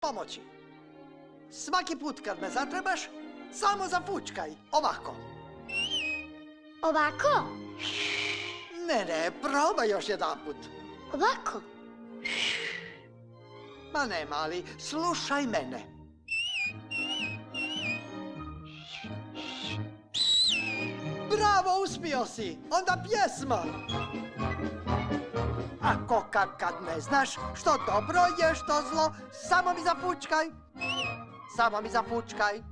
pomoći. Svaki put kad me zatrebaš, samo zafučkaj, ovako. Ovako? Ne, probaj još jedanput. Ovako? Ma ne, mali, slušaj mene. Bravo, uspio si! Onda pjesma! Ako kad ne znaš što dobro je, što zlo, samo mi zafučkaj. Samo mi zafučkaj.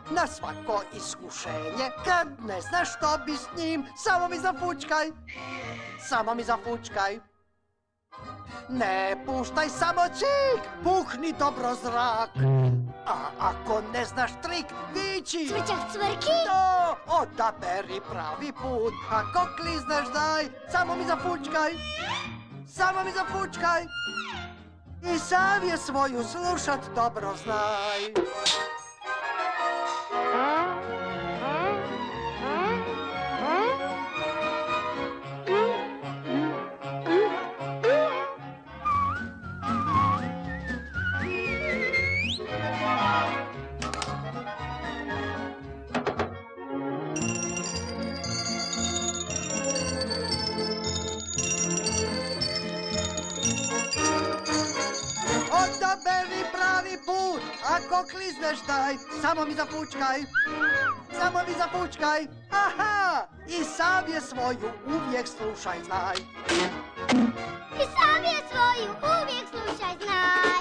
Na svako iskušenje, kad ne znaš što bi s njim, samo mi zafučkaj. Samo mi zafučkaj. Ne puštaj samo čik, puhni dobro zrak. A ako ne znaš trik, viči. Cvrčak cvrki? To, odaberi pravi put. Ako klizneš daj, samo mi zafučkaj. Samo mi zafučkaj. I savje svoju slušat dobro znaj. Odaberi pravi put, ako klizneš daj, samo mi zafučkaj. Samo mi zafučkaj. Aha! I savje svoju uvijek slušaj znaj. I savje svoju uvijek slušaj znaj.